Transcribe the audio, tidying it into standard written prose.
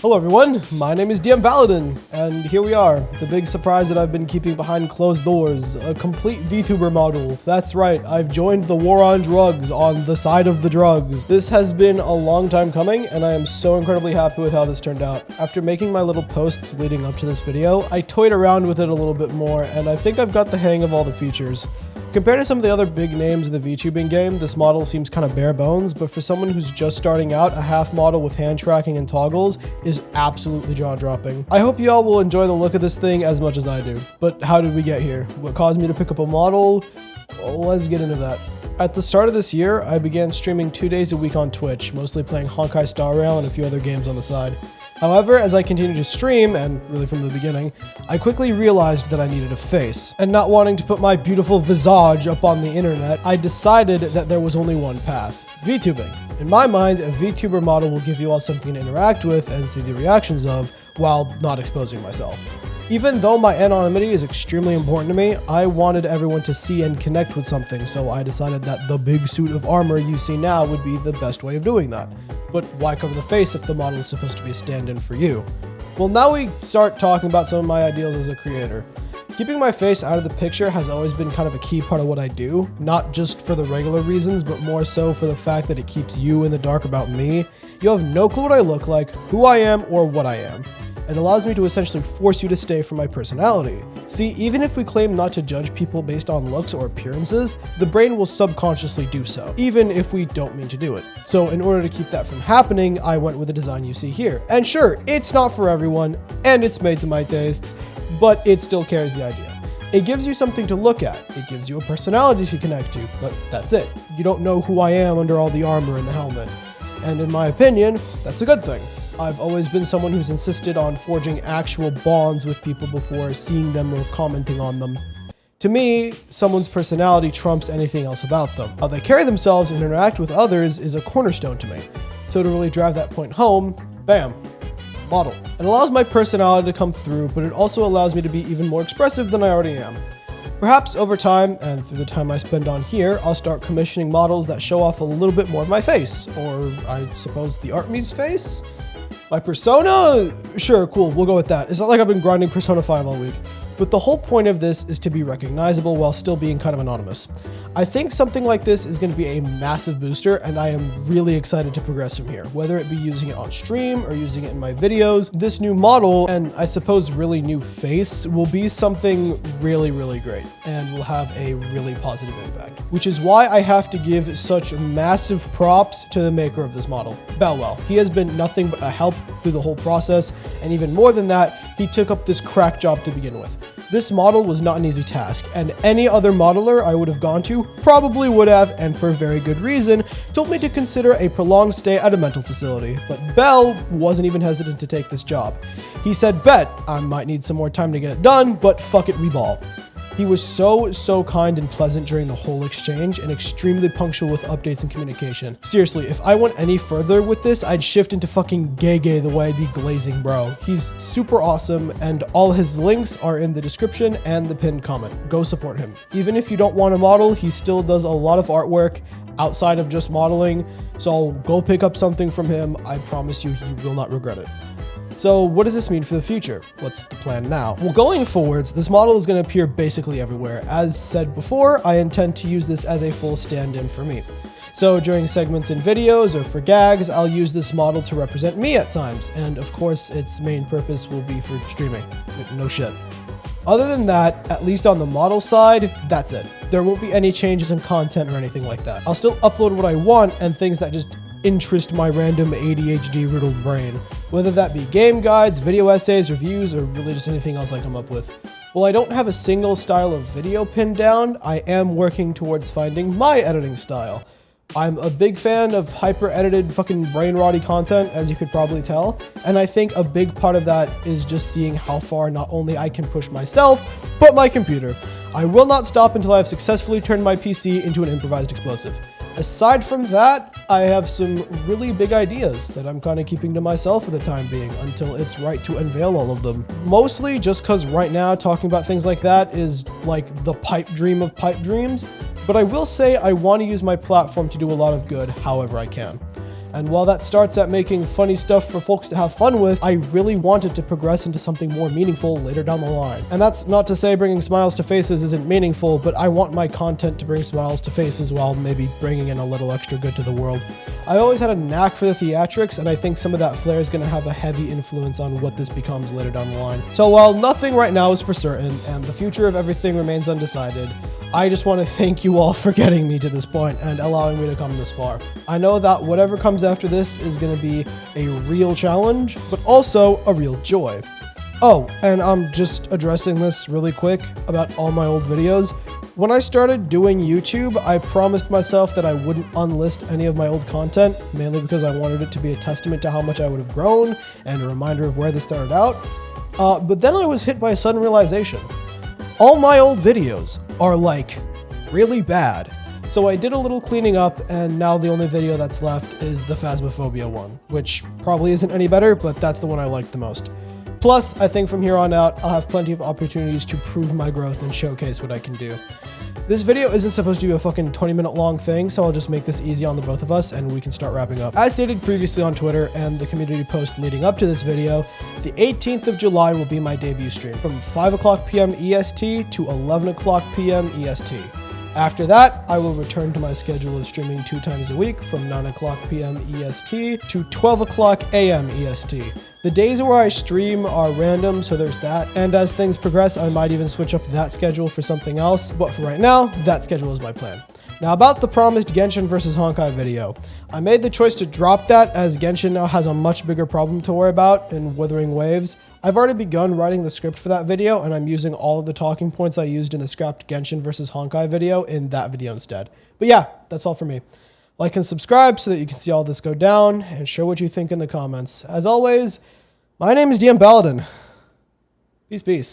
Hello everyone, my name is DM Paladin, and here we are, the big surprise that I've been keeping behind closed doors, a complete VTuber model. That's right, I've joined the war on drugs on the side of the drugs. This has been a long time coming, and I am so incredibly happy with how this turned out. After making my little posts leading up to this video, I toyed around with it a little bit more, and I think I've got the hang of all the features. Compared to some of the other big names in the VTubing game, this model seems kind of bare bones, but for someone who's just starting out, a half model with hand tracking and toggles is absolutely jaw-dropping. I hope you all will enjoy the look of this thing as much as I do. But how did we get here? What caused me to pick up a model? Well, let's get into that. At the start of this year, I began streaming 2 days a week on Twitch, mostly playing Honkai Star Rail and a few other games on the side. However, as I continued to stream, and really from the beginning, I quickly realized that I needed a face. And not wanting to put my beautiful visage up on the internet, I decided that there was only one path: VTubing. In my mind, a VTuber model will give you all something to interact with and see the reactions of, while not exposing myself. Even though my anonymity is extremely important to me, I wanted everyone to see and connect with something, so I decided that the big suit of armor you see now would be the best way of doing that. But why cover the face if the model is supposed to be a stand-in for you? Well, now we start talking about some of my ideals as a creator. Keeping my face out of the picture has always been kind of a key part of what I do, not just for the regular reasons, but more so for the fact that it keeps you in the dark about me. You have no clue what I look like, who I am, or what I am. It allows me to essentially force you to stay for my personality. See, even if we claim not to judge people based on looks or appearances, the brain will subconsciously do so, even if we don't mean to do it. So in order to keep that from happening, I went with the design you see here. And sure, it's not for everyone, and it's made to my tastes, but it still carries the idea. It gives you something to look at, it gives you a personality to connect to, but that's it. You don't know who I am under all the armor and the helmet. And in my opinion, that's a good thing. I've always been someone who's insisted on forging actual bonds with people before seeing them or commenting on them. To me, someone's personality trumps anything else about them. How they carry themselves and interact with others is a cornerstone to me. So to really drive that point home, bam, model. It allows my personality to come through, but it also allows me to be even more expressive than I already am. Perhaps over time, and through the time I spend on here, I'll start commissioning models that show off a little bit more of my face, or I suppose the Artmy's face? My persona? Sure, cool, we'll go with that. It's not like I've been grinding Persona 5 all week. But the whole point of this is to be recognizable while still being kind of anonymous. I think something like this is going to be a massive booster, and I am really excited to progress from here. Whether it be using it on stream or using it in my videos, this new model, and I suppose really new face, will be something really, really great, and will have a really positive impact. Which is why I have to give such massive props to the maker of this model, Bellwell. He has been nothing but a help through the whole process, and even more than that, he took up this crack job to begin with. This model was not an easy task, and any other modeler I would have gone to probably would have, and for very good reason, told me to consider a prolonged stay at a mental facility. But Bell wasn't even hesitant to take this job. He said, "Bet, I might need some more time to get it done, but fuck it, we ball." He was so kind and pleasant during the whole exchange, and extremely punctual with updates and communication. Seriously, if I went any further with this, I'd shift into fucking gay the way I'd be glazing, bro. He's super awesome, and all his links are in the description and the pinned comment. Go support him. Even if you don't want a model, he still does a lot of artwork outside of just modeling, so go pick up something from him. I promise you, you will not regret it. So what does this mean for the future? What's the plan now? Well, going forwards, this model is going to appear basically everywhere. As said before, I intend to use this as a full stand-in for me. So during segments in videos or for gags, I'll use this model to represent me at times. And of course, its main purpose will be for streaming. No shit. Other than that, at least on the model side, that's it. There won't be any changes in content or anything like that. I'll still upload what I want and things that just interest my random ADHD-riddled brain, whether that be game guides, video essays, reviews, or really just anything else I come up with. While I don't have a single style of video pinned down, I am working towards finding my editing style. I'm a big fan of hyper-edited fucking brain-rotty content, as you could probably tell, and I think a big part of that is just seeing how far not only I can push myself, but my computer. I will not stop until I have successfully turned my PC into an improvised explosive. Aside from that, I have some really big ideas that I'm kind of keeping to myself for the time being until it's right to unveil all of them. Mostly just because right now talking about things like that is like the pipe dream of pipe dreams, but I will say I want to use my platform to do a lot of good however I can. And while that starts at making funny stuff for folks to have fun with, I really want it to progress into something more meaningful later down the line. And that's not to say bringing smiles to faces isn't meaningful, but I want my content to bring smiles to faces while maybe bringing in a little extra good to the world. I always had a knack for the theatrics, and I think some of that flair is going to have a heavy influence on what this becomes later down the line. So while nothing right now is for certain, and the future of everything remains undecided, I just want to thank you all for getting me to this point and allowing me to come this far. I know that whatever comes after this is going to be a real challenge, but also a real joy. Oh, and I'm just addressing this really quick about all my old videos. When I started doing YouTube, I promised myself that I wouldn't unlist any of my old content, mainly because I wanted it to be a testament to how much I would have grown and a reminder of where they started out. But then I was hit by a sudden realization. All my old videos are like really bad. So I did a little cleaning up, and now the only video that's left is the Phasmophobia one, which probably isn't any better, but that's the one I liked the most. Plus, I think from here on out, I'll have plenty of opportunities to prove my growth and showcase what I can do. This video isn't supposed to be a fucking 20-minute long thing, so I'll just make this easy on the both of us and we can start wrapping up. As stated previously on Twitter and the community post leading up to this video, the 18th of July will be my debut stream from 5 o'clock p.m. EST to 11 o'clock p.m. EST. After that, I will return to my schedule of streaming 2 times a week from 9 o'clock p.m. EST to 12 o'clock a.m. EST. The days where I stream are random, so there's that. And as things progress, I might even switch up that schedule for something else. But for right now, that schedule is my plan. Now about the promised Genshin vs Honkai video. I made the choice to drop that as Genshin now has a much bigger problem to worry about in Wuthering Waves. I've already begun writing the script for that video, and I'm using all of the talking points I used in the scrapped Genshin vs Honkai video in that video instead. But yeah, that's all for me. Like and subscribe so that you can see all this go down, and share what you think in the comments. As always, my name is DM Paladin. Peace, peace.